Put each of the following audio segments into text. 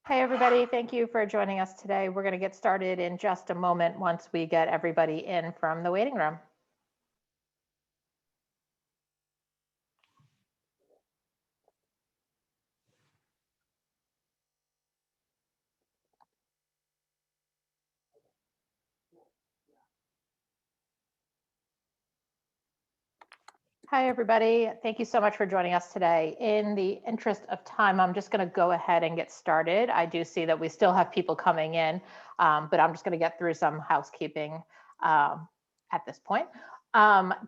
Hi, everybody. Thank you for joining us today. We're going to get started in just a moment once we get everybody in from the waiting room. Hi, everybody. Thank you so much for joining us today. In the interest of time, I'm just going to go ahead and get started. I do see that we still have people coming in, but I'm just going to get through some housekeeping at this point.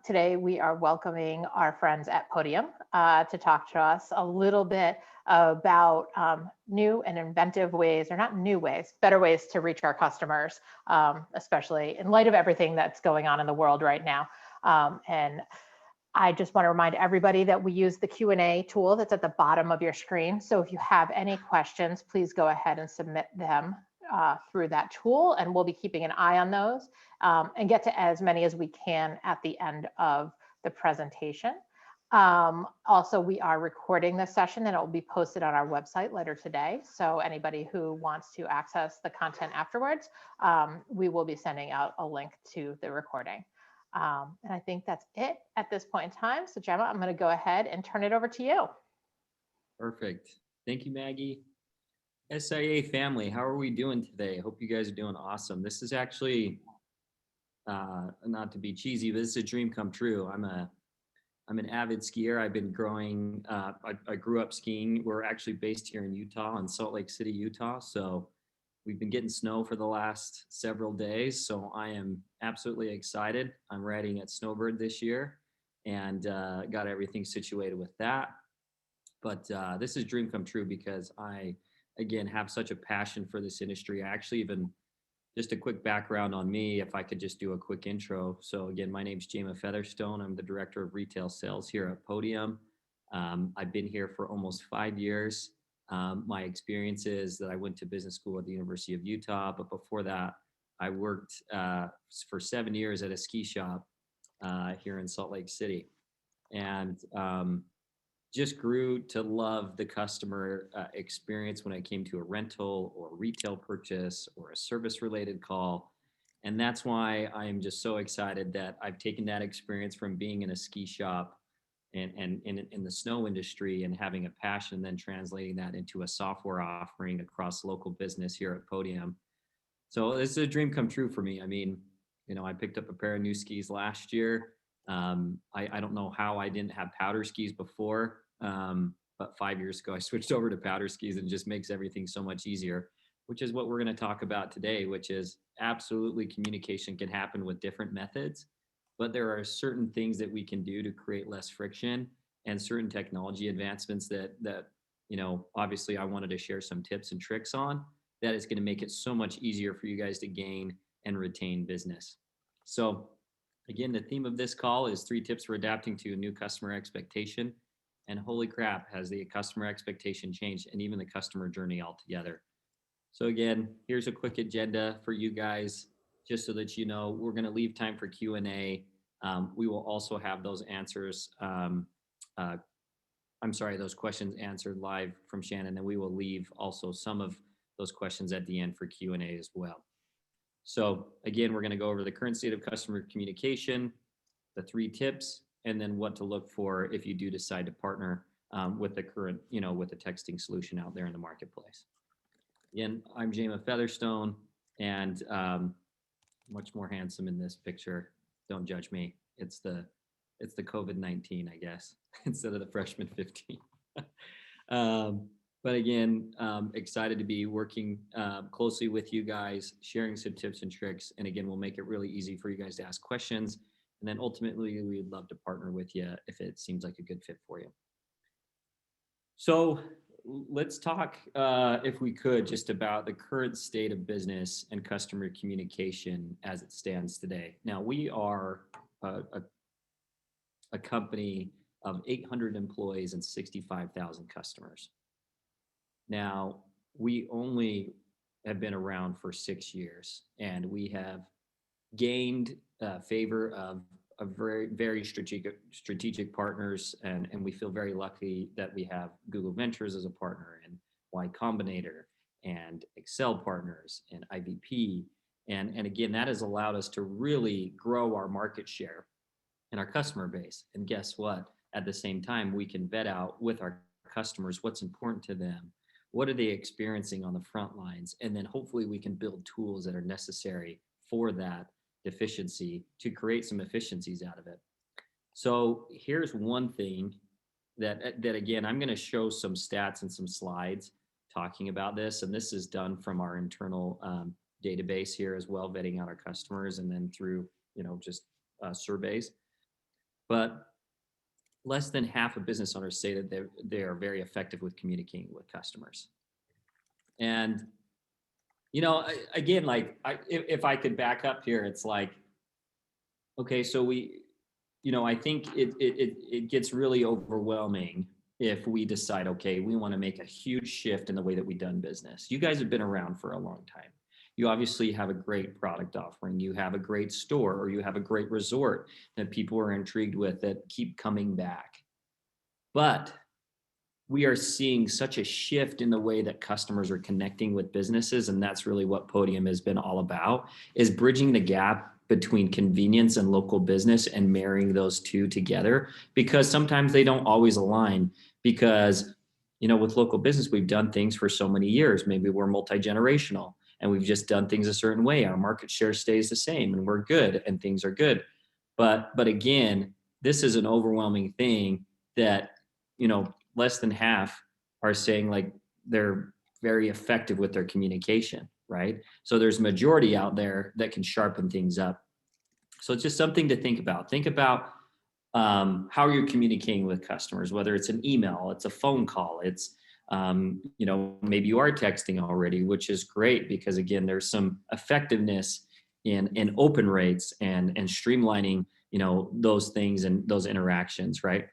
Today, we are welcoming our friends at Podium to talk to us a little bit about new and inventive ways, or not new ways, better ways to reach our customers, especially in light of everything that's going on in the world right now. And I just want to remind everybody that we use the Q&A tool that's at the bottom of your screen. So if you have any questions, please go ahead and submit them through that tool, and we'll be keeping an eye on those and get to as many as we can at the end of the presentation. Also, we are recording this session and it will be posted on our website later today. So anybody who wants to access the content afterwards, we will be sending out a link to the recording. And I think that's it at this point in time. So Jama, I'm going to go ahead and turn it over to you. Perfect. Thank you, Maggie. SIA family, how are we doing today? I hope you guys are doing awesome. This is actually, not to be cheesy, but this is a dream come true. I'm an avid skier. I've been growing, I grew up skiing. We're actually based here in Utah, in Salt Lake City, Utah. So we've been getting snow for the last several days. So I am absolutely excited. I'm riding at Snowbird this year and got everything situated with that. But this is dream come true because I, again, have such a passion for this industry. I actually even, just a quick background on me, if I could just do a quick intro. So again, my name's Jama Featherstone. I'm the director of retail sales here at Podium. I've been here for almost 5 years. My experience is that I went to business school at the University of Utah, but before that, I worked for 7 years at a ski shop here in Salt Lake City. And just grew to love the customer experience when it came to a rental or retail purchase or a service related call. And that's why I am just so excited that I've taken that experience from being in a ski shop and in the snow industry and having a passion, then translating that into a software offering across local business here at Podium. So this is a dream come true for me. I mean, I picked up a pair of new skis last year. I don't know how I didn't have powder skis before, but 5 years ago I switched over to powder skis, and it just makes everything so much easier, which is what we're going to talk about today, which is absolutely communication can happen with different methods, but there are certain things that we can do to create less friction and certain technology advancements that obviously I wanted to share some tips and tricks on that is going to make it so much easier for you guys to gain and retain business. So again, the theme of this call is 3 tips for adapting to a new customer expectation. And holy crap, has the customer expectation changed and even the customer journey altogether. So again, here's a quick agenda for you guys, just so that you know, we're going to leave time for Q&A. We will also have those answers, those questions answered live from Shannon, and we will leave also some of those questions at the end for Q&A as well. So again, we're going to go over the current state of customer communication, the 3 tips, and then what to look for if you do decide to partner with the current, with the texting solution out there in the marketplace. Again, I'm Jama Featherstone, and much more handsome in this picture. Don't judge me. It's the COVID-19, I guess, instead of the freshman 15. But again, excited to be working closely with you guys, sharing some tips and tricks. And again, we'll make it really easy for you guys to ask questions. And then ultimately, we'd love to partner with you if it seems like a good fit for you. So let's talk, if we could, just about the current state of business and customer communication as it stands today. Now, we are a company of 800 employees and 65,000 customers. Now, we only have been around for 6 years, and we have gained favor of very, very strategic partners, and we feel very lucky that we have Google Ventures as a partner, and Y Combinator, and Excel partners and IVP. And again, that has allowed us to really grow our market share and our customer base. And guess what? At the same time, we can vet out with our customers what's important to them. What are they experiencing on the front lines? And then hopefully we can build tools that are necessary for that deficiency to create some efficiencies out of it. So here's one thing that again, I'm going to show some stats and some slides talking about this. And this is done from our internal database here as well, vetting out our customers and then through, just surveys. But less than half of business owners say that they are very effective with communicating with customers. And, again, if I could back up here, it's like, okay, so I think it gets really overwhelming if we decide, okay, we want to make a huge shift in the way that we've done business. You guys have been around for a long time. You obviously have a great product offering. You have a great store, or you have a great resort that people are intrigued with that keep coming back. But we are seeing such a shift in the way that customers are connecting with businesses. And that's really what Podium has been all about, is bridging the gap between convenience and local business and marrying those two together, because sometimes they don't always align. Because, with local business, we've done things for so many years. Maybe we're multi-generational and we've just done things a certain way. Our market share stays the same and we're good and things are good. But again, this is an overwhelming thing that, less than half are saying like they're very effective with their communication, right? So there's a majority out there that can sharpen things up. So it's just something to think about. Think about how you're communicating with customers, whether it's an email, it's a phone call, it's, maybe you are texting already, which is great because again, there's some effectiveness in open rates and streamlining, those things and those interactions, right?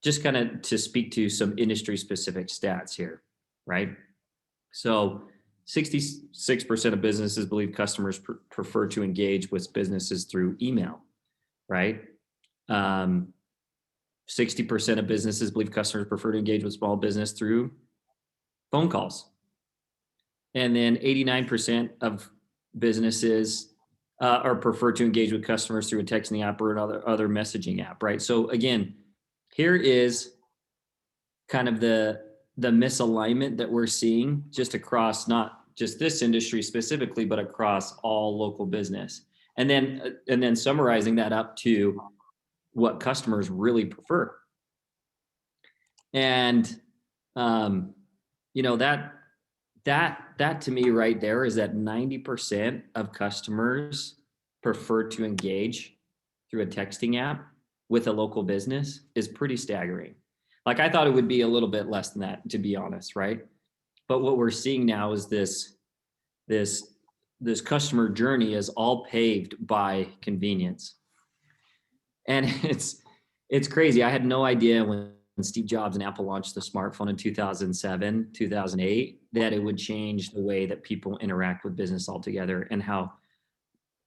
Just kind of to speak to some industry specific stats here, right? So 66% of businesses believe customers prefer to engage with businesses through email, right? 60% of businesses believe customers prefer to engage with small business through phone calls. And then 89% of businesses are prefer to engage with customers through a texting app or another messaging app, right? So again, here is kind of the misalignment that we're seeing just across not just this industry specifically, but across all local business. And then summarizing that up to what customers really prefer. And that to me right there is that 90% of customers prefer to engage through a texting app with a local business is pretty staggering. Like I thought it would be a little bit less than that, to be honest, right? But what we're seeing now is this customer journey is all paved by convenience. And it's crazy. I had no idea when Steve Jobs and Apple launched the smartphone in 2007, 2008, that it would change the way that people interact with business altogether and how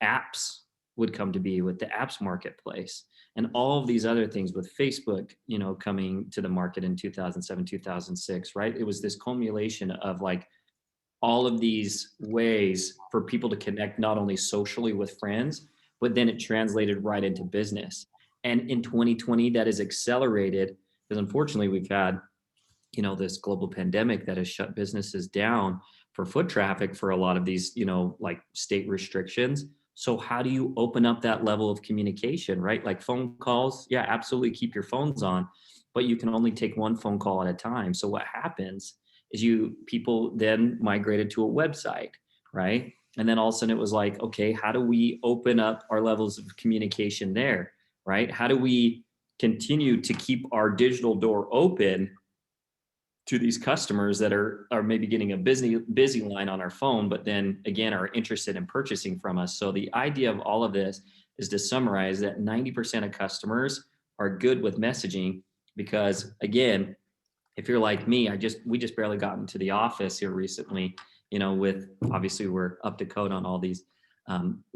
apps would come to be with the apps marketplace and all of these other things with Facebook, coming to the market in 2007, 2006, right? It was this culmination of like all of these ways for people to connect not only socially with friends, but then it translated right into business. And in 2020, that is accelerated because unfortunately we've had, this global pandemic that has shut businesses down for foot traffic for a lot of these, like state restrictions. So how do you open up that level of communication, right? Like phone calls, yeah, absolutely keep your phones on, but you can only take one phone call at a time. So what happens is people then migrated to a website, right? And then all of a sudden it was like, okay, how do we open up our levels of communication there, right? How do we continue to keep our digital door open to these customers that are maybe getting a busy line on our phone, but then again, are interested in purchasing from us. So the idea of all of this is to summarize that 90% of customers are good with messaging because again, if you're like me, we just barely got into the office here recently, with obviously we're up to code on all these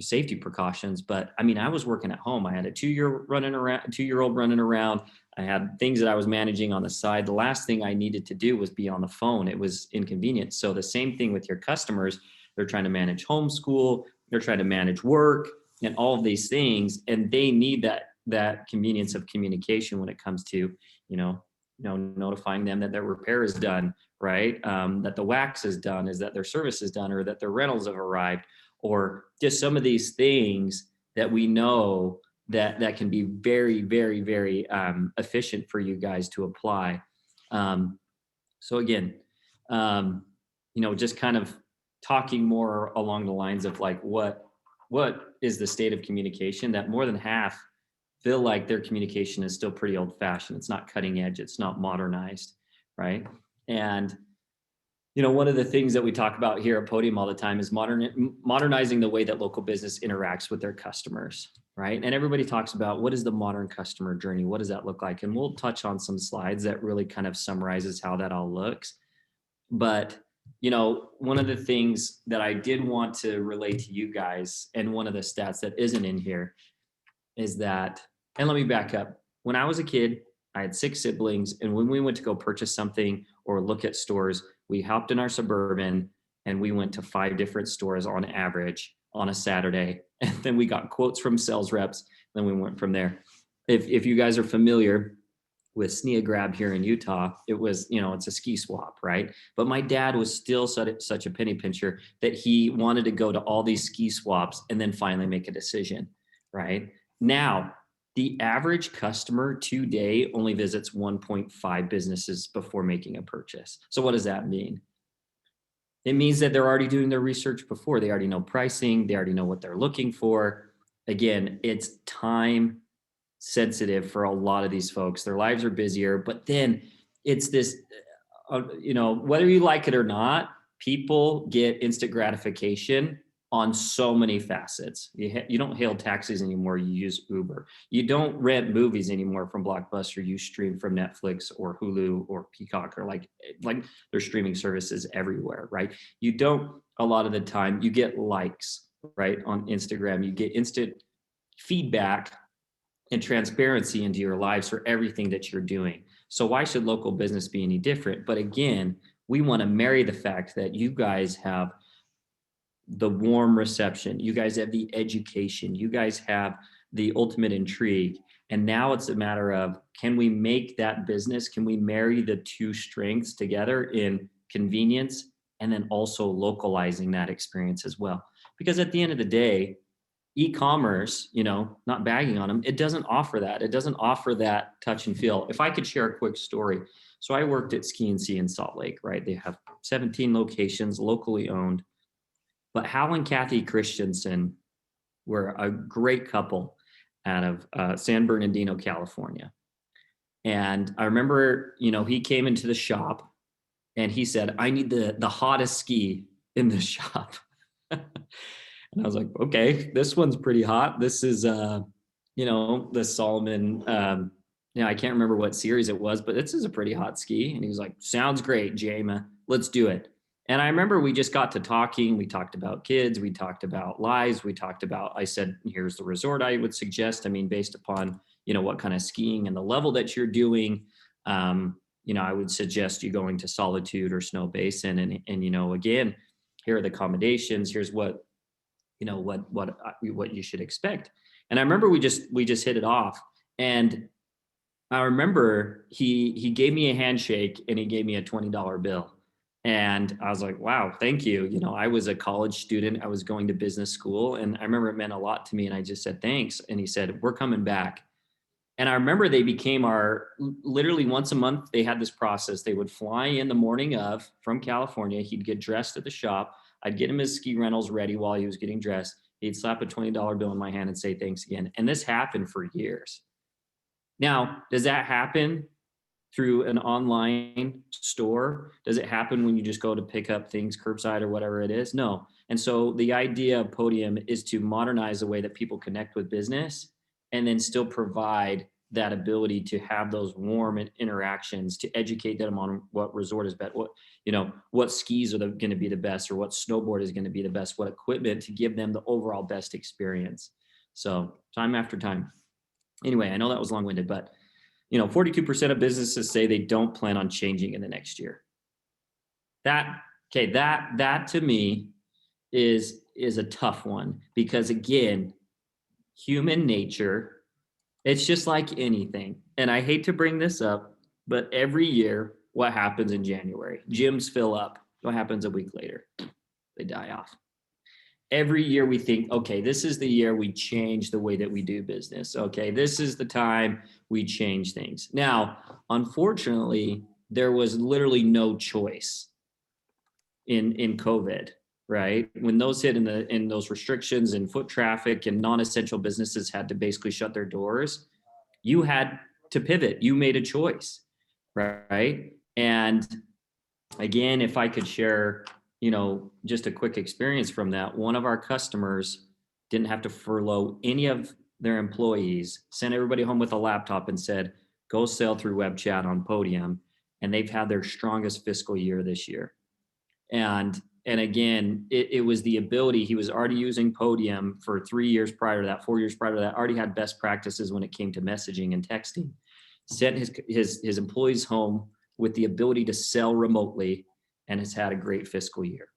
safety precautions. But I mean, I was working at home. I had a 2-year-old running around. I had things that I was managing on the side. The last thing I needed to do was be on the phone. It was inconvenient. So the same thing with your customers. They're trying to manage homeschool. They're trying to manage work and all of these things. And they need that convenience of communication when it comes to, notifying them that their repair is done, right? That the wax is done, is that their service is done, or that their rentals have arrived, or just some of these things that we know that can be very, very, very efficient for you guys to apply. So again, just kind of talking more along the lines of like what is the state of communication, that more than half feel like their communication is still pretty old fashioned. It's not cutting edge. It's not modernized, right? And one of the things that we talk about here at Podium all the time is modernizing the way that local business interacts with their customers, right? And everybody talks about what is the modern customer journey? What does that look like? And we'll touch on some slides that really kind of summarizes how that all looks. But, one of the things that I did want to relate to you guys, and one of the stats that isn't in here, is that, and let me back up. When I was a kid, I had 6 siblings, and when we went to go purchase something or look at stores, we hopped in our Suburban and we went to 5 different stores on average on a Saturday. And then we got quotes from sales reps. Then we went from there. If you guys are familiar with Sneha Grab here in Utah, it was, it's a ski swap, right? But my dad was still such a penny pincher that he wanted to go to all these ski swaps and then finally make a decision, right? Now, the average customer today only visits 1.5 businesses before making a purchase. So what does that mean? It means that they're already doing their research before. They already know pricing. They already know what they're looking for. Again, it's time sensitive for a lot of these folks. Their lives are busier, but then it's this, whether you like it or not, people get instant gratification on so many facets. You don't hail taxis anymore. You use Uber. You don't rent movies anymore from Blockbuster. You stream from Netflix or Hulu or Peacock, or like there's streaming services everywhere, right? You don't, a lot of the time, you get likes, right? On Instagram, you get instant feedback and transparency into your lives for everything that you're doing. So why should local business be any different? But again, we want to marry the fact that you guys have the warm reception, you guys have the education, you guys have the ultimate intrigue. And now it's a matter of, can we make that business, can we marry the two strengths together in convenience and then also localizing that experience as well? Because at the end of the day, e-commerce, not bagging on them, it doesn't offer that. It doesn't offer that touch and feel. If I could share a quick story. So I worked at Ski and Sea in Salt Lake, right? They have 17 locations, locally owned. But Hal and Kathy Christensen were a great couple out of San Bernardino, California. And I remember, he came into the shop and he said, I need the hottest ski in the shop. And I was like, okay, this one's pretty hot. This is, the Solomon, I can't remember what series it was, but this is a pretty hot ski. And he was like, sounds great, Jama, let's do it. And I remember we just got to talking. We talked about kids. We talked about lives. I said, here's the resort I would suggest. I mean, based upon, what kind of skiing and the level that you're doing, I would suggest you going to Solitude or Snow Basin. And again, here are the accommodations. Here's what you should expect. And I remember we just hit it off. And I remember he gave me a handshake and he gave me a $20 bill. And I was like, wow, thank you. I was a college student. I was going to business school. And I remember it meant a lot to me. And I just said, thanks. And he said, we're coming back. And I remember they became literally once a month, they had this process. They would fly in the morning from California. He'd get dressed at the shop. I'd get him his ski rentals ready while he was getting dressed. He'd slap a $20 bill in my hand and say, thanks again. And this happened for years. Now, does that happen through an online store? Does it happen when you just go to pick up things curbside or whatever it is? No. And so the idea of Podium is to modernize the way that people connect with business and then still provide that ability to have those warm interactions, to educate them on what resort is best, what skis are going to be the best, or what snowboard is going to be the best, what equipment, to give them the overall best experience. So time after time. Anyway, I know that was long-winded, but 42% of businesses say they don't plan on changing in the next year. That to me is a tough one, because again, human nature, it's just like anything. And I hate to bring this up, but every year, what happens in January? Gyms fill up. What happens a week later? They die off. Every year we think, okay, this is the year we change the way that we do business. Okay, this is the time we change things. Now, unfortunately, there was literally no choice in COVID, right? When those hit in those restrictions and foot traffic, and non-essential businesses had to basically shut their doors, you had to pivot. You made a choice, right? And again, if I could share, just a quick experience from that, one of our customers didn't have to furlough any of their employees, sent everybody home with a laptop and said, go sell through web chat on Podium. And they've had their strongest fiscal year this year. And again, it was the ability. He was already using Podium for 3 years prior to that, 4 years prior to that, already had best practices when it came to messaging and texting, sent his employees home with the ability to sell remotely, and has had a great fiscal year.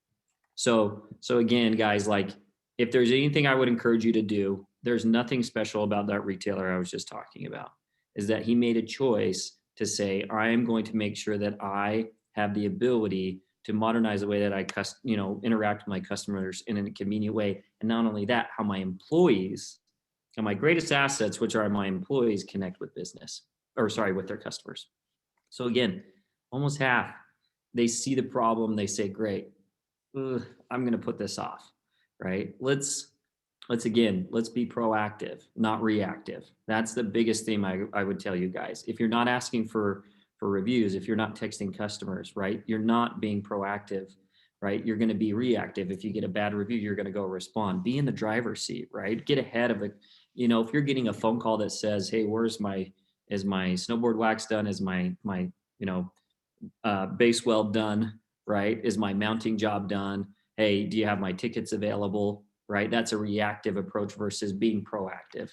So again, guys, like, if there's anything I would encourage you to do, there's nothing special about that retailer I was just talking about, is that he made a choice to say, I am going to make sure that I have the ability to modernize the way that I interact with my customers in a convenient way. And not only that, how my employees and my greatest assets, which are my employees, connect with with their customers. So again, almost half, they see the problem, they say, great, I'm going to put this off, right? Let's be proactive, not reactive. That's the biggest thing I would tell you guys. If you're not asking for reviews, if you're not texting customers, right, you're not being proactive, right? You're going to be reactive. If you get a bad review, you're going to go respond. Be in the driver's seat, right? Get ahead of it. If you're getting a phone call that says, hey, is my snowboard wax done? Is my base weld done, right? Is my mounting job done? Hey, do you have my tickets available? Right? That's a reactive approach versus being proactive.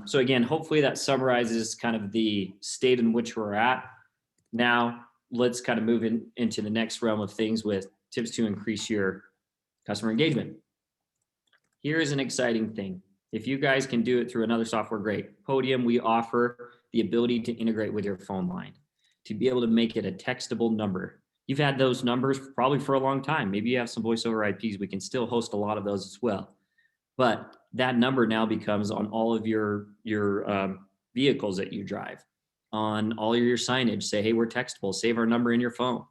So again, hopefully that summarizes kind of the state in which we're at. Now, let's kind of move into the next realm of things with tips to increase your customer engagement. Here is an exciting thing. If you guys can do it through another software, great. Podium, we offer the ability to integrate with your phone line, to be able to make it a textable number. You've had those numbers probably for a long time. Maybe you have some voice over IPs. We can still host a lot of those as well. But that number now becomes on all of your vehicles that you drive, on all of your signage. Say, hey, we're textable. Save our number in your phone.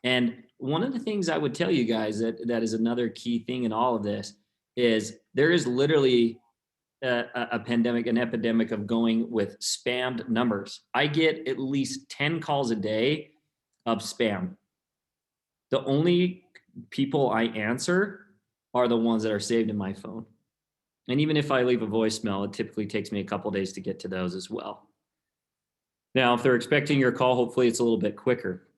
And one of the things I would tell you guys that is another key thing in all of this is there is literally a pandemic, an epidemic of going with spammed numbers. I get at least 10 calls a day of spam. The only people I answer are the ones that are saved in my phone. And even if I leave a voicemail, it typically takes me a couple of days to get to those as well. Now, if they're expecting your call, hopefully it's a little bit quicker.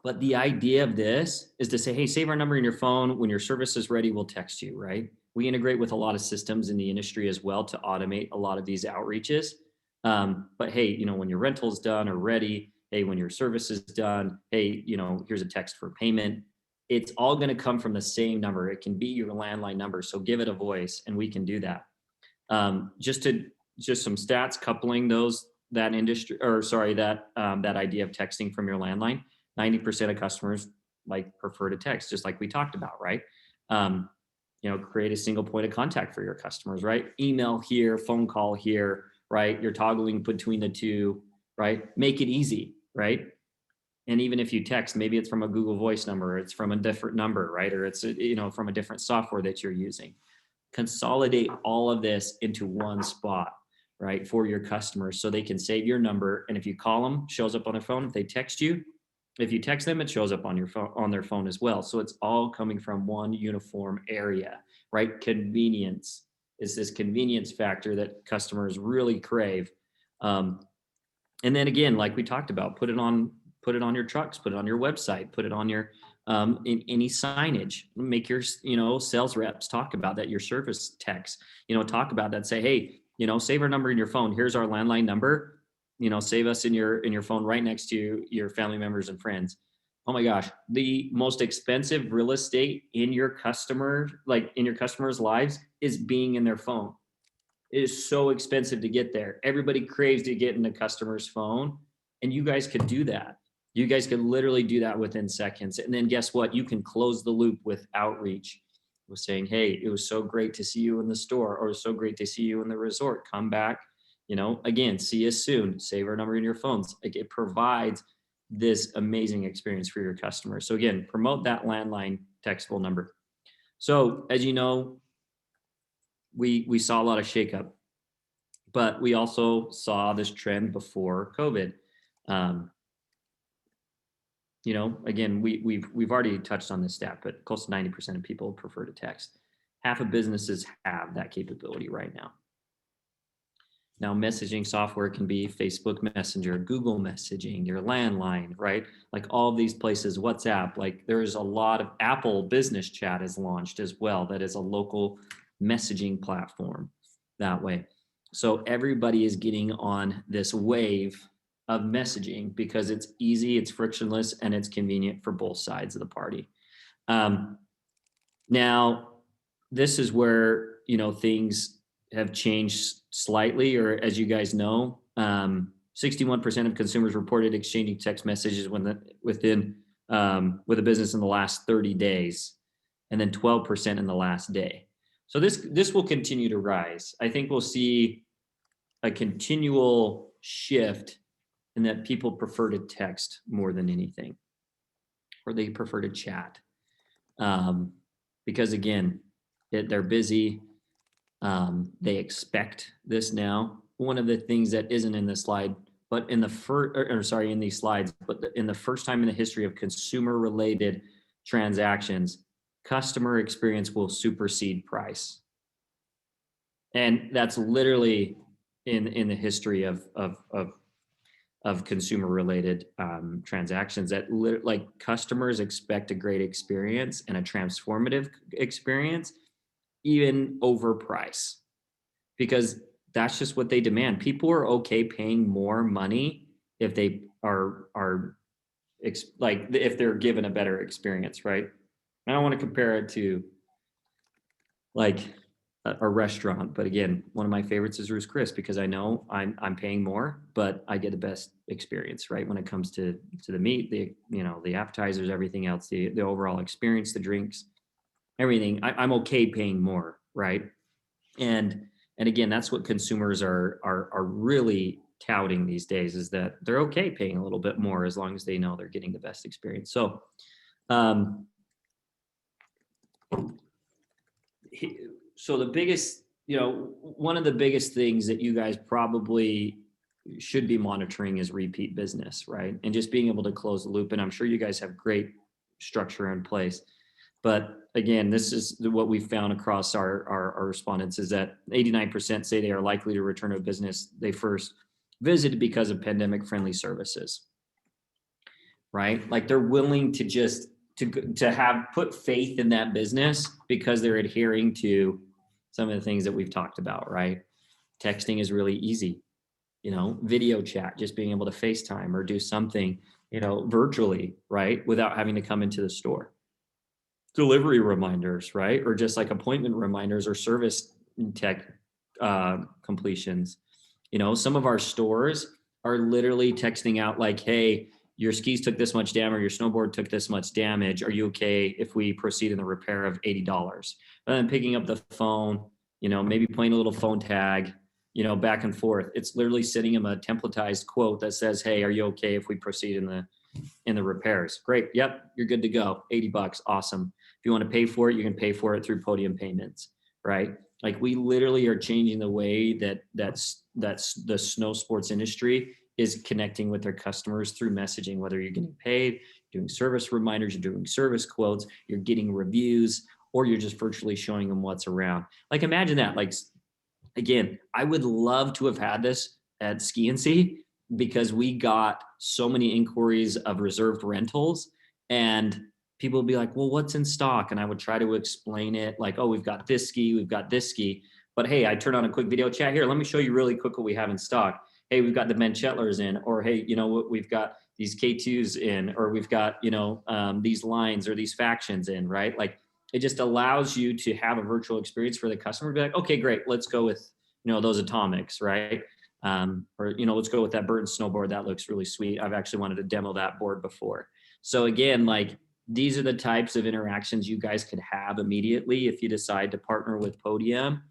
But the idea of this is to say, hey, save our number in your phone. When your service is ready, we'll text you, right? We integrate with a lot of systems in the industry as well to automate a lot of these outreaches. But hey, when your rental's done or ready, hey, when your service is done, hey, here's a text for payment. It's all going to come from the same number. It can be your landline number. So give it a voice and we can do that. Just some stats coupling that idea of texting from your landline. 90% of customers prefer to text, just like we talked about, right? Create a single point of contact for your customers, right? Email here, phone call here, right? You're toggling between the two, right? Make it easy, right? And even if you text, maybe it's from a Google Voice number, or it's from a different number, right? Or it's from a different software that you're using. Consolidate all of this into one spot, right, for your customers, so they can save your number. And if you call them, shows up on their phone. If they text you, if you text them, it shows up on your phone, on their phone as well. So it's all coming from one uniform area, right? Convenience is this convenience factor that customers really crave. And then again, like we talked about, put it on your trucks, put it on your website, put it on your in any signage. Make your sales reps talk about that. Your service techs, talk about that. Say, hey, save our number in your phone. Here's our landline number. Save us in your phone right next to your family members and friends. Oh my gosh, the most expensive real estate in your customers' lives is being in their phone. It is so expensive to get there. Everybody craves to get in the customer's phone, and you guys could do that. You guys could literally do that within seconds. And then guess what? You can close the loop with outreach. With saying, hey, it was so great to see you in the store, or it was so great to see you in the resort. Come back, again, see you soon. Save our number in your phones. Like, it provides this amazing experience for your customers. So again, promote that landline textable number. So as you know, we saw a lot of shakeup, but we also saw this trend before COVID. Again, we've already touched on this stat, but close to 90% of people prefer to text. Half of businesses have that capability right now. Now, messaging software can be Facebook Messenger, Google Messaging, your landline, right? Like all of these places, WhatsApp, like there's a lot of Apple Business Chat is launched as well. That is a local messaging platform that way. So everybody is getting on this wave of messaging because it's easy, it's frictionless, and it's convenient for both sides of the party. Now, this is where, things have changed slightly, or as you guys know, 61% of consumers reported exchanging text messages with a business in the last 30 days, and then 12% in the last day. So this will continue to rise. I think we'll see a continual shift in that people prefer to text more than anything, or they prefer to chat. Because again, they're busy. They expect this now. One of the things that isn't in this slide, but in these slides, but in the first time in the history of consumer-related transactions, customer experience will supersede price. And that's literally in the history of consumer-related transactions, that like customers expect a great experience and a transformative experience, even over price, because that's just what they demand. People are okay paying more money if they are if they're given a better experience, right? I don't want to compare it to like a restaurant, but again, one of my favorites is Ruth's Chris, because I know I'm paying more, but I get the best experience, right? When it comes to the meat, the appetizers, everything else, the overall experience, the drinks, everything. I'm okay paying more, right? And again, that's what consumers are really touting these days, is that they're okay paying a little bit more as long as they know they're getting the best experience. So, so the biggest, one of the biggest things that you guys probably should be monitoring is repeat business, right? And just being able to close the loop. And I'm sure you guys have great structure in place. But again, this is what we found across our respondents, is that 89% say they are likely to return to a business they first visited because of pandemic-friendly services, right? Like they're willing to just to have put faith in that business because they're adhering to some of the things that we've talked about, right? Texting is really easy, video chat, just being able to FaceTime or do something, virtually, right? Without having to come into the store. Delivery reminders, right? Or just like appointment reminders or service tech completions. Some of our stores are literally texting out like, hey, your skis took this much damage, or your snowboard took this much damage. Are you okay if we proceed in the repair of $80? And then picking up the phone, maybe playing a little phone tag, back and forth. It's literally sending them a templatized quote that says, hey, are you okay if we proceed in the repairs? Great. Yep. You're good to go. $80. Awesome. If you want to pay for it, you can pay for it through Podium payments, right? Like we literally are changing the way that's the snow sports industry is connecting with their customers through messaging, whether you're getting paid, doing service reminders, you're doing service quotes, you're getting reviews, or you're just virtually showing them what's around. Like imagine that. Like, again, I would love to have had this at Ski and Sea because we got so many inquiries of reserved rentals, and people would be like, well, what's in stock? And I would try to explain it like, oh, we've got this ski, we've got this ski. But hey, I turn on a quick video chat here. Let me show you really quick what we have in stock. Hey, we've got the Ben Chetlers in, or hey, you know what, we've got these K2s in, or we've got, these lines or these factions in, right? Like it just allows you to have a virtual experience for the customer to be like, okay, great, let's go with, those atomics, right? Or, let's go with that Burton snowboard. That looks really sweet. I've actually wanted to demo that board before. So again, like these are the types of interactions you guys could have immediately if you decide to partner with Podium.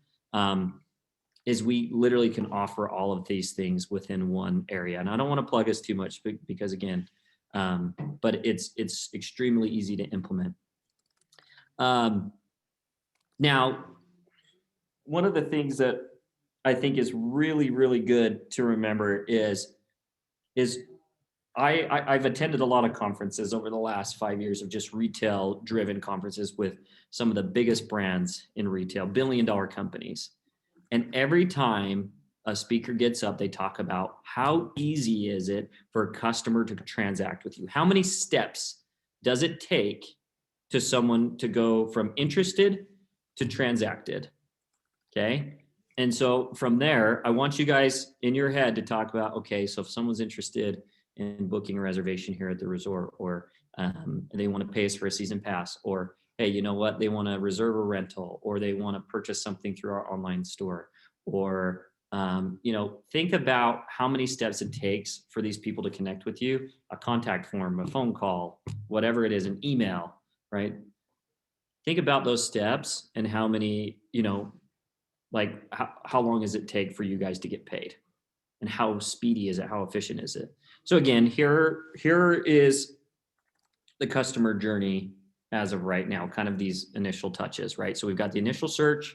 Is we literally can offer all of these things within one area. And I don't want to plug us too much because again, but it's extremely easy to implement. Now, one of the things that I think is really, really good to remember is I've attended a lot of conferences over the last 5 years of just retail driven conferences with some of the biggest brands in retail, billion-dollar companies. And every time a speaker gets up, they talk about how easy is it for a customer to transact with you? How many steps does it take to someone to go from interested to transacted? Okay. And so from there, I want you guys in your head to talk about, okay, so if someone's interested in booking a reservation here at the resort, or they want to pay us for a season pass, or hey, you know what, they want to reserve a rental, or they want to purchase something through our online store, or think about how many steps it takes for these people to connect with you, a contact form, a phone call, whatever it is, an email, right? Think about those steps and how many, like how long does it take for you guys to get paid, and how speedy is it, how efficient is it? So again, here is the customer journey as of right now, kind of these initial touches, right? So we've got the initial search,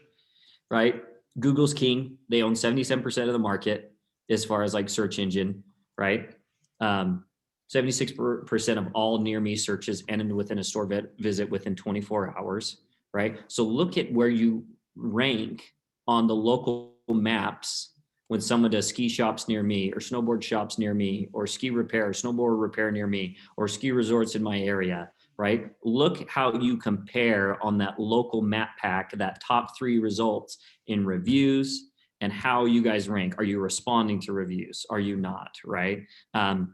right? Google's king. They own 77% of the market as far as like search engine, right? 76% of all near me searches ended within a store visit within 24 hours, right? So look at where you rank on the local maps when someone does ski shops near me, or snowboard shops near me, or ski repair, snowboard repair near me, or ski resorts in my area, right? Look how you compare on that local map pack, that top 3 results in reviews, and how you guys rank. Are you responding to reviews? Are you not, right? And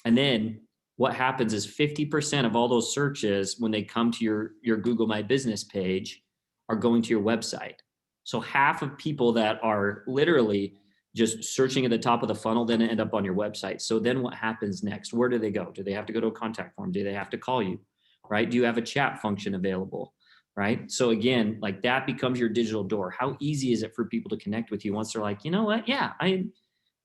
then what happens is 50% of all those searches, when they come to your Google My Business page, are going to your website. So half of people that are literally just searching at the top of the funnel then end up on your website. So then what happens next? Where do they go? Do they have to go to a contact form? Do they have to call you, right? Do you have a chat function available, right? So again, like that becomes your digital door. How easy is it for people to connect with you once they're like, you know what? Yeah, I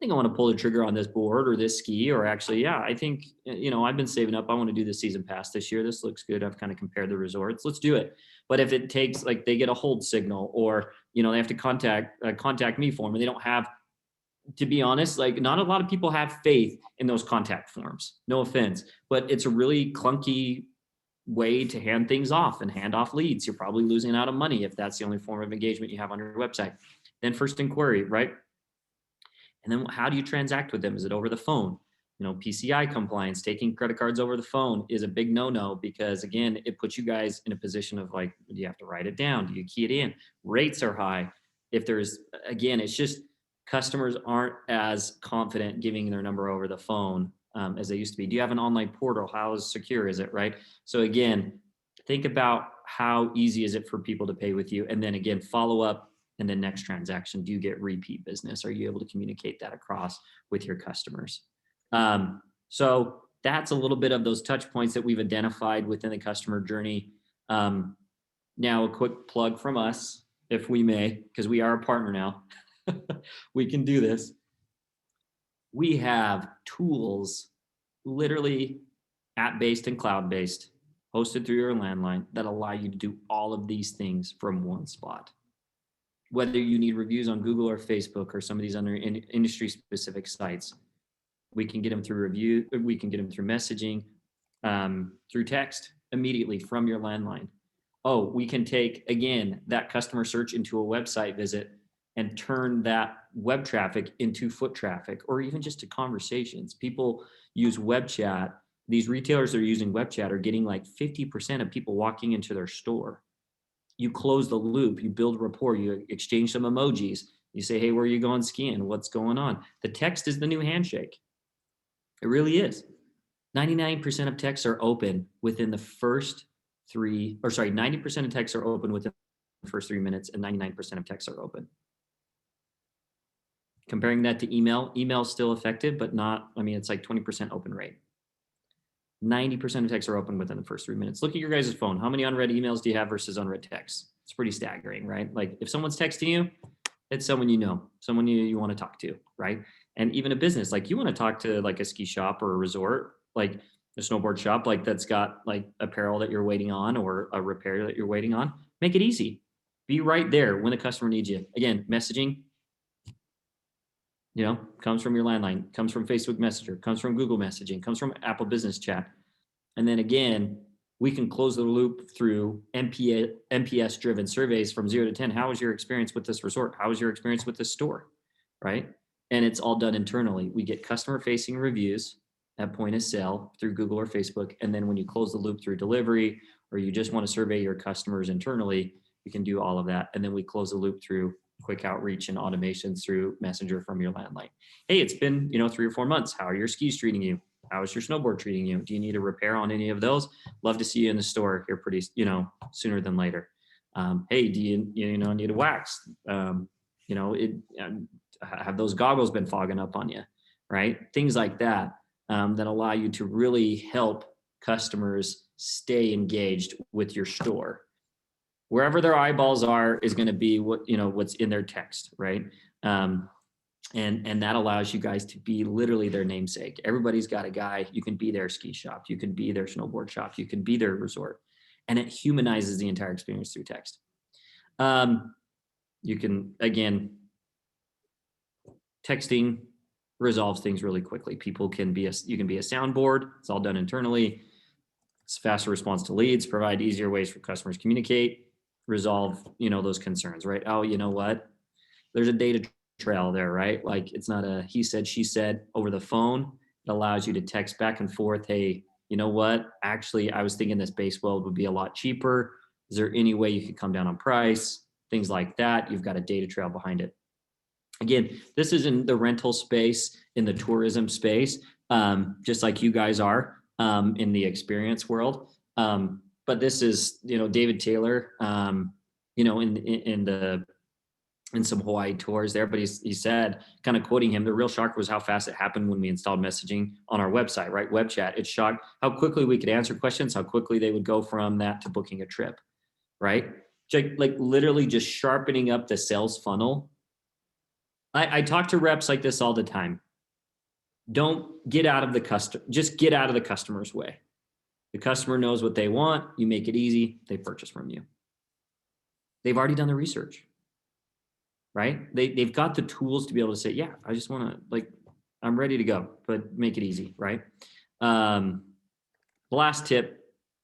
think I want to pull the trigger on this board or this ski, or actually, yeah, I think, I've been saving up. I want to do the season pass this year. This looks good. I've kind of compared the resorts. Let's do it. But if it takes, like, they get a hold signal, or, they have to contact me form, and they don't have, to be honest, like not a lot of people have faith in those contact forms. No offense, but it's a really clunky way to hand things off and hand off leads. You're probably losing out on money if that's the only form of engagement you have on your website. Then first inquiry, right? And then how do you transact with them? Is it over the phone? PCI compliance, taking credit cards over the phone is a big no-no, because again, it puts you guys in a position of like, do you have to write it down? Do you key it in? Rates are high. If there's, again, it's just customers aren't as confident giving their number over the phone as they used to be. Do you have an online portal? How secure is it, right? So again, think about how easy is it for people to pay with you? And then again, follow up. And then next transaction, do you get repeat business? Are you able to communicate that across with your customers? So that's a little bit of those touch points that we've identified within the customer journey. Now, a quick plug from us, if we may, because we are a partner now. We can do this. We have tools, literally app-based and cloud-based, hosted through your landline, that allow you to do all of these things from one spot. Whether you need reviews on Google or Facebook or some of these other industry-specific sites, we can get them through review. We can get them through messaging, through text immediately from your landline. Oh, we can take, again, that customer search into a website visit and turn that web traffic into foot traffic, or even just to conversations. People use web chat. These retailers that are using web chat are getting like 50% of people walking into their store. You close the loop, you build rapport, you exchange some emojis. You say, hey, where are you going skiing? What's going on? The text is the new handshake. It really is. 99% of texts are open within the first 90% of texts are open within the first 3 minutes, and 99% of texts are open. Comparing that to email is still effective, but not, it's like 20% open rate. 90% of texts are open within the first 3 minutes. Look at your guys' phone. How many unread emails do you have versus unread texts? It's pretty staggering, right? Like if someone's texting you, it's someone you know, someone you want to talk to, right? And even a business, like you want to talk to like a ski shop or a resort, like a snowboard shop, like that's got like apparel that you're waiting on or a repair that you're waiting on. Make it easy. Be right there when the customer needs you. Again, messaging, comes from your landline, comes from Facebook Messenger, comes from Google Messaging, comes from Apple Business Chat. And then again, we can close the loop through NPS-driven surveys from 0 to 10. How was your experience with this resort? How was your experience with this store, right? And it's all done internally. We get customer-facing reviews at point of sale through Google or Facebook. And then when you close the loop through delivery, or you just want to survey your customers internally, you can do all of that. And then we close the loop through quick outreach and automations through Messenger from your landline. Hey, it's been 3 or 4 months. How are your skis treating you? How is your snowboard treating you? Do you need a repair on any of those? Love to see you in the store here pretty, sooner than later. Hey, do you need a wax? Have those goggles been fogging up on you, right? Things like that that allow you to really help customers stay engaged with your store. Wherever their eyeballs are is going to be what's in their text, right? And that allows you guys to be literally their namesake. Everybody's got a guy. You can be their ski shop. You can be their snowboard shop. You can be their resort. And it humanizes the entire experience through text. You can, again, texting resolves things really quickly. You can be a soundboard. It's all done internally. It's faster response to leads, provide easier ways for customers to communicate, resolve, those concerns, right? Oh, you know what? There's a data trail there, right? Like it's not a he said, she said over the phone. It allows you to text back and forth. Hey, you know what? Actually, I was thinking this base weld would be a lot cheaper. Is there any way you could come down on price? Things like that. You've got a data trail behind it. Again, this is in the rental space, in the tourism space, just like you guys are in the experience world. But this is, David Taylor, in some Hawaii tours there, but he said, kind of quoting him, the real shock was how fast it happened when we installed messaging on our website, right? Web chat. It shocked how quickly we could answer questions, how quickly they would go from that to booking a trip, right? Like literally just sharpening up the sales funnel. I talk to reps like this all the time. Don't get out of the customer, just get out of the customer's way. The customer knows what they want. You make it easy. They purchase from you. They've already done the research, right? They've got the tools to be able to say, yeah, I just want to, I'm ready to go, but make it easy, right? The last tip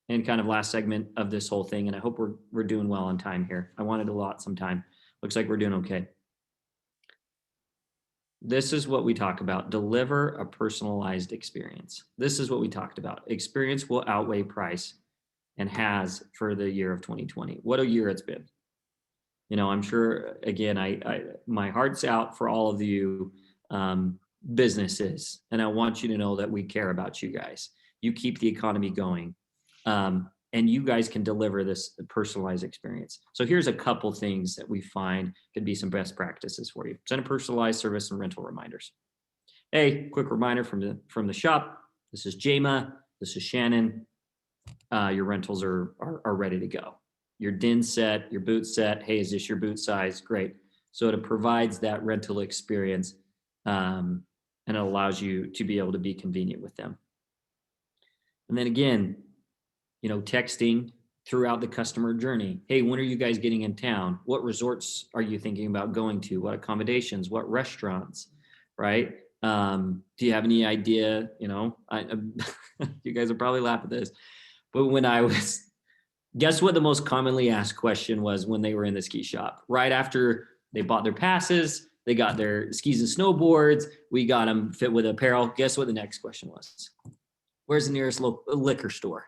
and kind of last segment of this whole thing, and I hope we're doing well on time here. I wanted a lot some time. Looks like we're doing okay. This is what we talk about. Deliver a personalized experience. This is what we talked about. Experience will outweigh price and has for the year of 2020. What a year it's been. I'm sure, again, my heart's out for all of you businesses, and I want you to know that we care about you guys. You keep the economy going, and you guys can deliver this personalized experience. So here's a couple things that we find could be some best practices for you. Send a personalized service and rental reminders. Hey, quick reminder from the shop. This is Jama. This is Shannon. Your rentals are ready to go. Your DIN set, your boot set. Hey, is this your boot size? Great. So it provides that rental experience, and it allows you to be able to be convenient with them. And then again, texting throughout the customer journey. Hey, when are you guys getting in town? What resorts are you thinking about going to? What accommodations? What restaurants? Right? Do you have any idea? You guys will probably laugh at this, but guess what the most commonly asked question was when they were in the ski shop? Right after They bought their passes. They got their skis and snowboards. We got them fit with apparel. Guess what the next question was? Where's the nearest liquor store?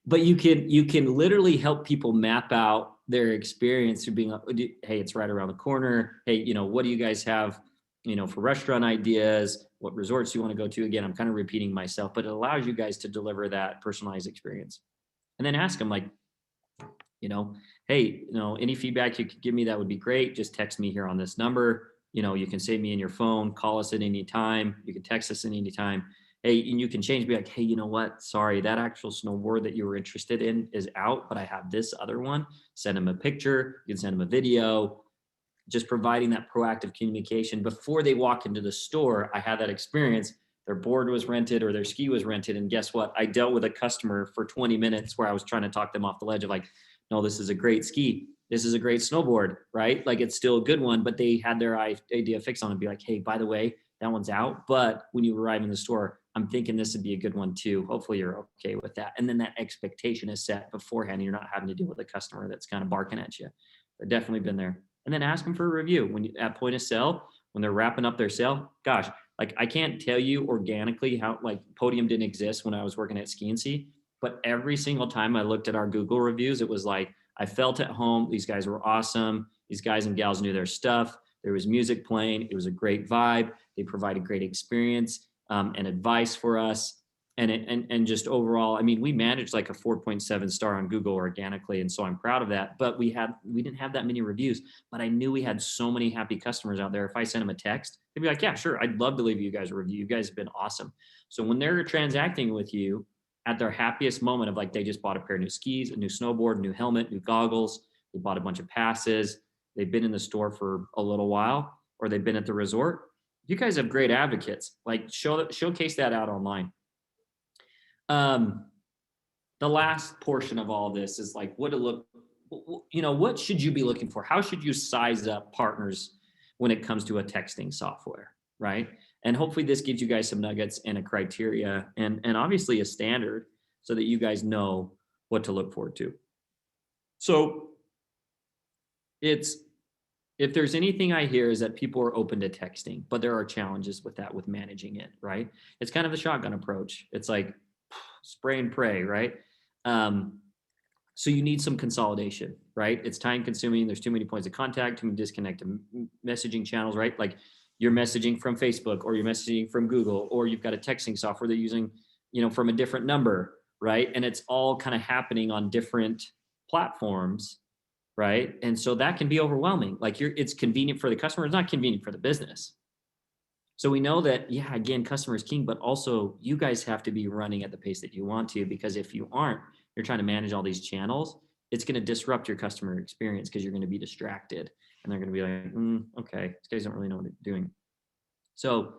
But you can literally help people map out their experience through being, hey, it's right around the corner. Hey, what do you guys have, for restaurant ideas? What resorts do you want to go to? Again, I'm kind of repeating myself, but it allows you guys to deliver that personalized experience. And then ask them, like, hey, any feedback you could give me, that would be great. Just text me here on this number. You can save me in your phone, call us at any time. You can text us at any time. Hey, and you can change, be like, hey, you know what? Sorry, that actual snowboard that you were interested in is out, but I have this other one. Send them a picture. You can send them a video. Just providing that proactive communication before they walk into the store. I had that experience. Their board was rented or their ski was rented. And guess what? I dealt with a customer for 20 minutes where I was trying to talk them off the ledge of like, no, this is a great ski. This is a great snowboard, right? Like, it's still a good one, but they had their idea fixed on it. Be like, hey, by the way, that one's out. But when you arrive in the store, I'm thinking this would be a good one too. Hopefully you're okay with that. And then that expectation is set beforehand. And you're not having to deal with a customer that's kind of barking at you. I've definitely been there. And then ask them for a review when at point of sale, when they're wrapping up their sale. Gosh, like, I can't tell you organically how, like, Podium didn't exist when I was working at Ski and Sea, but every single time I looked at our Google reviews, it was like, I felt at home. These guys were awesome. These guys and gals knew their stuff. There was music playing. It was a great vibe. They provided great experience and advice for us. And just overall, I mean, we managed like a 4.7 star on Google organically. And so I'm proud of that, but we didn't have that many reviews, but I knew we had so many happy customers out there. If I sent them a text, they'd be like, yeah, sure. I'd love to leave you guys a review. You guys have been awesome. So when they're transacting with you at their happiest moment of like, they just bought a pair of new skis, a new snowboard, new helmet, new goggles, they bought a bunch of passes, they've been in the store for a little while, or they've been at the resort, you guys have great advocates. Like, showcase that out online. The last portion of all this is like, what should you be looking for? How should you size up partners when it comes to a texting software, right? And hopefully this gives you guys some nuggets and a criteria and obviously a standard so that you guys know what to look forward to. So if there's anything I hear is that people are open to texting, but there are challenges with that, with managing it, right? It's kind of the shotgun approach. It's like spray and pray, right? So you need some consolidation, right? It's time consuming. There's too many points of contact, too many disconnected messaging channels, right? Like, you're messaging from Facebook or you're messaging from Google, or you've got a texting software they're using, from a different number, right? And it's all kind of happening on different platforms, right? And so that can be overwhelming. Like, it's convenient for the customer. It's not convenient for the business. So we know that, yeah, again, customer is king, but also you guys have to be running at the pace that you want to, because if you aren't, you're trying to manage all these channels, it's going to disrupt your customer experience because you're going to be distracted and they're going to be like, okay, these guys don't really know what they're doing. So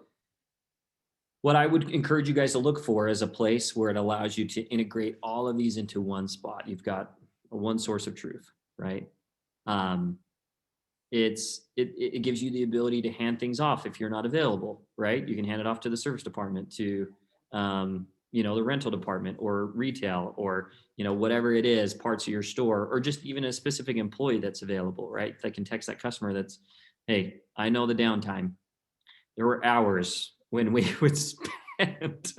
what I would encourage you guys to look for is a place where it allows you to integrate all of these into one spot. You've got one source of truth, right? It gives you the ability to hand things off if you're not available, right? You can hand it off to the service department, to the rental department, or retail, or whatever it is, parts of your store, or just even a specific employee that's available, right? That can text that customer that's, hey, I know the downtime. There were hours when we would spend,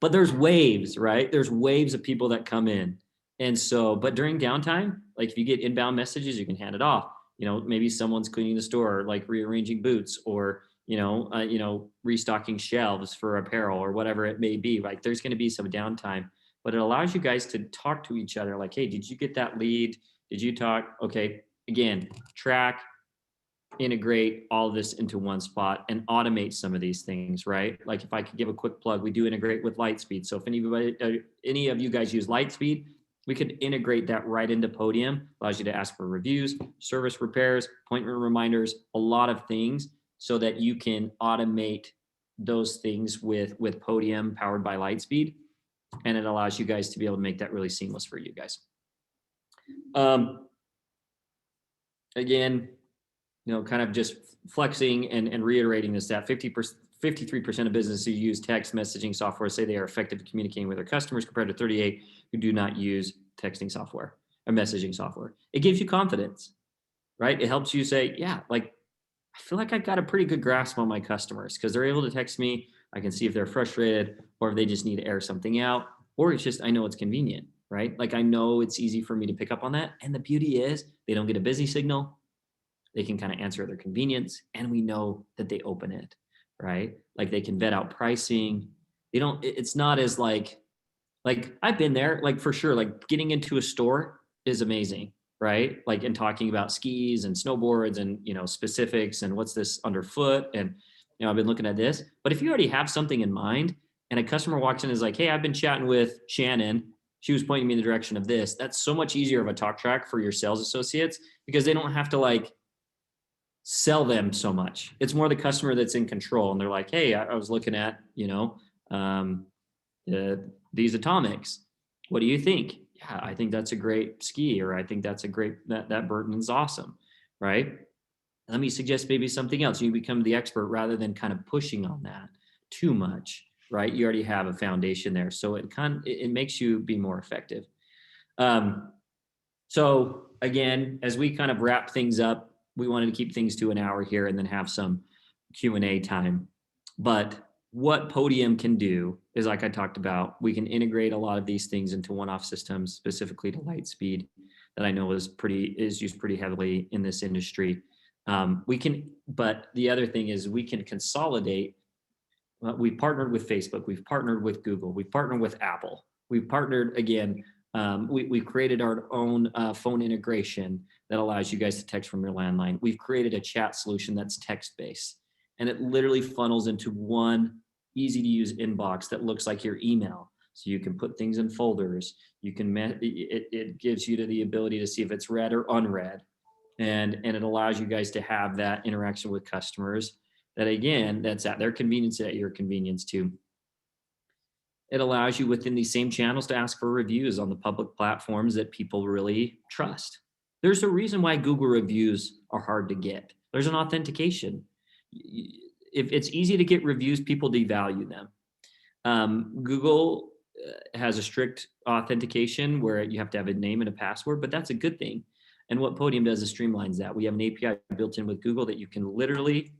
but there's waves, right? There's waves of people that come in. And so, but during downtime, like, if you get inbound messages, you can hand it off. Maybe someone's cleaning the store, like rearranging boots, or, restocking shelves for apparel, or whatever it may be. Like, there's going to be some downtime, but it allows you guys to talk to each other. Like, hey, did you get that lead? Did you talk? Okay. Again, track, integrate all of this into one spot and automate some of these things, right? Like, if I could give a quick plug, we do integrate with Lightspeed. So if any of you guys use Lightspeed, we could integrate that right into Podium. Allows you to ask for reviews, service repairs, appointment reminders, a lot of things, so that you can automate those things with Podium powered by Lightspeed. And it allows you guys to be able to make that really seamless for you guys. Again, kind of just flexing and reiterating this, that 53% of businesses who use text messaging software say they are effective at communicating with their customers, compared to 38% who do not use texting software or messaging software. It gives you confidence. right? It helps you say, yeah, like I feel like I got a pretty good grasp on my customers because they're able to text me. I can see if they're frustrated or if they just need to air something out, or it's just I know it's convenient, right? Like I know it's easy for me to pick up on that. And the beauty is they don't get a busy signal. They can kind of answer at their convenience, and we know that they open it, right? Like they can vet out pricing. They don't. It's not as like I've been there, like for sure. Like getting into a store is amazing, right? Like and talking about skis and snowboards and specifics and what's this underfoot and I've been looking at this. But if you already have something in mind and a customer walks in and is like, hey, I've been chatting with Shannon. She was pointing me in the direction of this. That's so much easier of a talk track for your sales associates because they don't have to like sell them so much. It's more the customer that's in control. And they're like, hey, I was looking at, um, these atomics. What do you think? Yeah, I think that's a great ski, or I think that's a great, that Burton's awesome, right? Let me suggest maybe something else. You become the expert rather than kind of pushing on that too much, right? You already have a foundation there. So it makes you be more effective. Um, so again, as we kind of wrap things up, we wanted to keep things to an hour here and then have some Q&A time. But what Podium can do is, like I talked about, we can integrate a lot of these things into one-off systems, specifically to Lightspeed, that I know is used pretty heavily in this industry. But the other thing is we can consolidate. We've partnered with Facebook, we've partnered with Google, we've partnered with Apple, we've partnered again. We've created our own phone integration that allows you guys to text from your landline. We've created a chat solution that's text-based, and it literally funnels into one easy-to-use inbox that looks like your email. So you can put things in folders. You can it gives you the ability to see if it's read or unread, and it allows you guys to have that interaction with customers. That again, that's at their convenience, at your convenience too. It allows you within these same channels to ask for reviews on the public platforms that people really trust. There's a reason why Google reviews are hard to get. There's an authentication. If it's easy to get reviews, people devalue them. Google has a strict authentication where you have to have a name and a password, but that's a good thing. And what Podium does is streamlines that. We have an API built in with Google that you can literally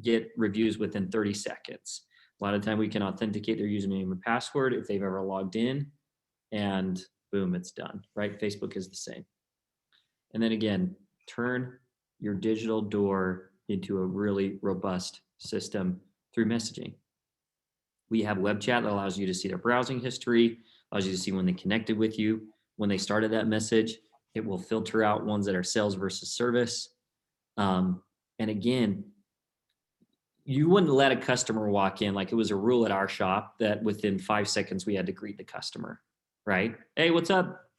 get reviews within 30 seconds. A lot of time we can authenticate their username and password if they've ever logged in, and boom, it's done, right? Facebook is the same. And then again, turn your digital door into a really robust system through messaging. We have web chat that allows you to see their browsing history, allows you to see when they connected with you, when they started that message. It will filter out ones that are sales versus service. And again, you wouldn't let a customer walk in. Like it was a rule at our shop that within 5 seconds we had to greet the customer, right? Hey, what's up?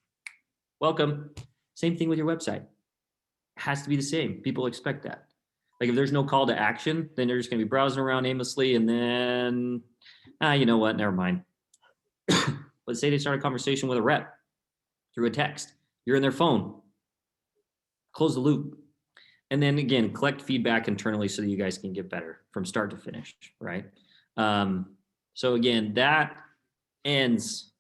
Welcome. Same thing with your website. It has to be the same. People expect that. Like if there's no call to action, then they're just going to be browsing around aimlessly, and then, you know what? Never mind. Let's say they start a conversation with a rep through a text. You're in their phone. Close the loop. And then again, collect feedback internally so that you guys can get better from start to finish, right? So again, that ends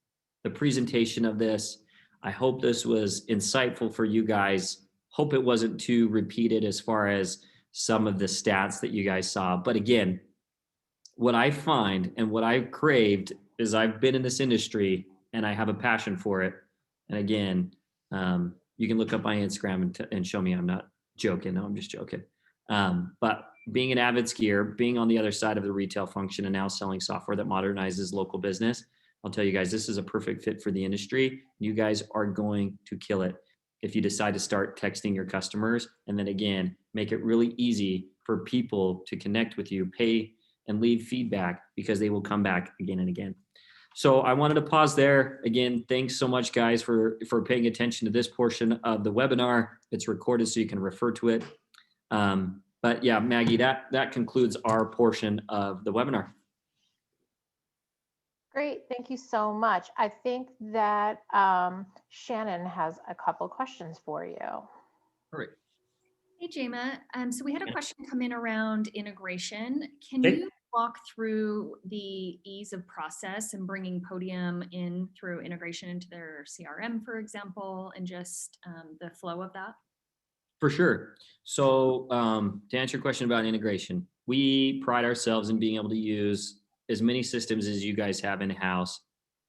the presentation of this. I hope this was insightful for you guys. Hope it wasn't too repeated as far as some of the stats that you guys saw. But again, what I find and what I've craved is I've been in this industry and I have a passion for it. And again, you can look up my Instagram and show me I'm not joking. No, I'm just joking. But being an avid skier, being on the other side of the retail function and now selling software that modernizes local business, I'll tell you guys, this is a perfect fit for the industry. You guys are going to kill it if you decide to start texting your customers. And then again, make it really easy for people to connect with you, pay and leave feedback because they will come back again and again. So I wanted to pause there. Again, thanks so much, guys, for paying attention to this portion of the webinar. It's recorded so you can refer to it. But yeah, Maggie, that concludes our portion of the webinar. Great, thank you so much. I think that Shannon has a couple questions for you. All right. Hey, Jama. So we had a question come in around integration. Can Okay. you walk through the ease of process and bringing Podium in through integration into their CRM, for example, and just the flow of that? For sure. So to answer your question about integration, we pride ourselves in being able to use as many systems as you guys have in-house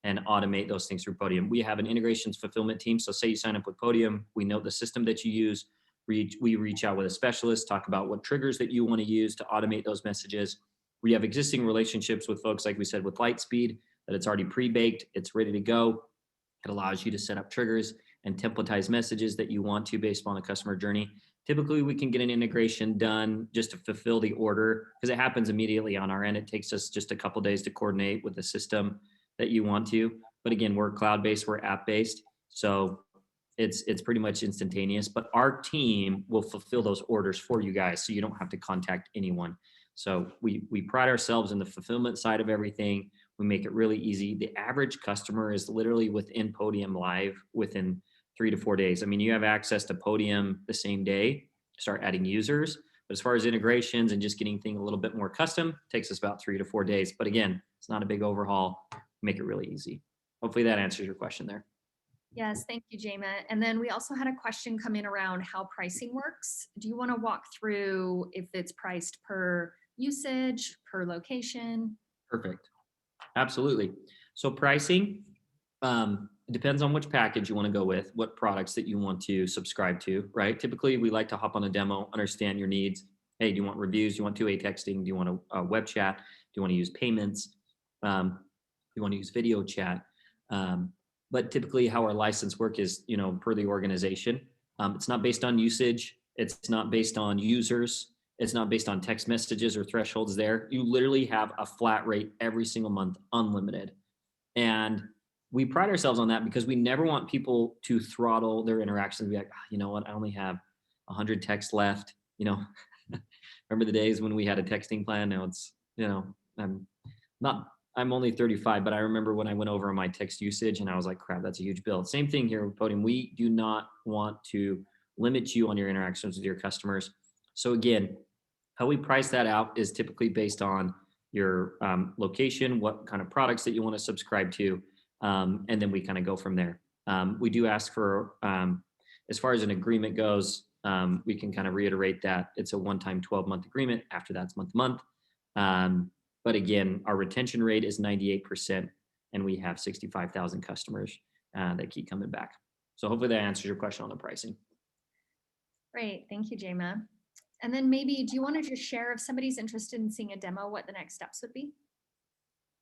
and automate those things through Podium. We have an integrations fulfillment team. So say you sign up with Podium, we know the system that you use. We reach out with a specialist, talk about what triggers that you want to use to automate those messages. We have existing relationships with folks, like we said, with Lightspeed, that it's already pre-baked, it's ready to go. It allows you to set up triggers and templatize messages that you want to based on a customer journey. Typically, we can get an integration done just to fulfill the order because it happens immediately on our end. It takes us just a couple days to coordinate with the system that you want to. But again, we're cloud-based, we're app-based. So it's pretty much instantaneous, but our team will fulfill those orders for you guys. So you don't have to contact anyone. So we pride ourselves in the fulfillment side of everything. We make it really easy. The average customer is literally within Podium Live within 3 to 4 days. I mean, you have access to Podium the same day, start adding users. But as far as integrations and just getting things a little bit more custom, takes us about 3 to 4 days. But again, it's not a big overhaul. Make it really easy. Hopefully that answers your question there. Yes, thank you, Jama. And then we also had a question come in around how pricing works. Do you want to walk through if it's priced per usage, per location? Perfect. Absolutely. So pricing depends on which package you want to go with, what products that you want to subscribe to, right? Typically, we like to hop on a demo, understand your needs. Hey, do you want reviews? Do you want two-way texting? Do you want a web chat? Do you want to use payments? Do you want to use video chat? But typically how our license work is, per the organization. It's not based on usage. It's not based on users. It's not based on text messages or thresholds there. You literally have a flat rate every single month, unlimited. And we pride ourselves on that because we never want people to throttle their interactions. Be like, you know what, I only have 100 texts left. Remember the days when we had a texting plan? Now it's, I'm only 35, but I remember when I went over my text usage and I was like, crap, that's a huge bill. Same thing here with Podium. We do not want to limit you on your interactions with your customers. So again, how we price that out is typically based on your location, what kind of products that you want to subscribe to, and then we kind of go from there. We do ask for, as far as an agreement goes, we can kind of reiterate that it's a one-time 12-month agreement. After that's month to month. But again, our retention rate is 98%, and we have 65,000 customers that keep coming back. So hopefully that answers your question on the pricing. Great, thank you, Jama. And then maybe, do you want to just share if somebody's interested in seeing a demo, what the next steps would be?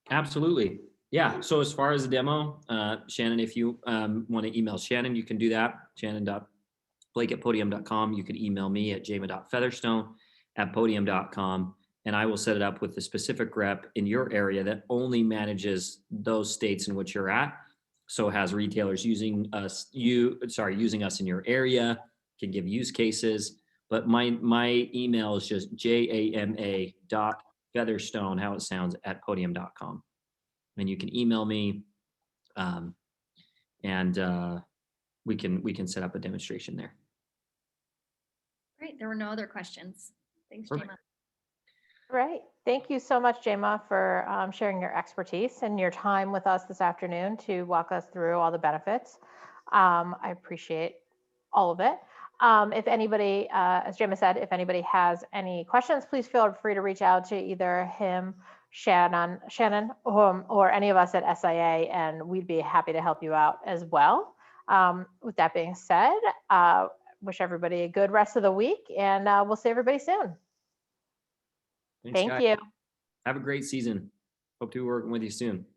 Absolutely. Yeah. So as far as the demo, Shannon, if you want to email Shannon, you can do that. Shannon.blake@podium.com. You can email me at jama.featherstone@podium.com. And I will set it up with the specific rep in your area that only manages those states in which you're at. So it has retailers using us in your area, can give use cases. But my email is just jama.featherstone, how it sounds, @podium.com. And you can email me, and we can set up a demonstration there. Great, there were no other questions. Thanks, Perfect. Jama. Right. Thank you so much, Jama, for sharing your expertise and your time with us this afternoon to walk us through all the benefits. I appreciate all of it. If anybody, as Jama said, if anybody has any questions, please feel free to reach out to either him, Shannon, or any of us at SIA, and we'd be happy to help you out as well. With that being said, wish everybody a good rest of the week, and we'll see everybody soon. Thanks, Thank guys. you. Have a great season. Hope to be working with you soon.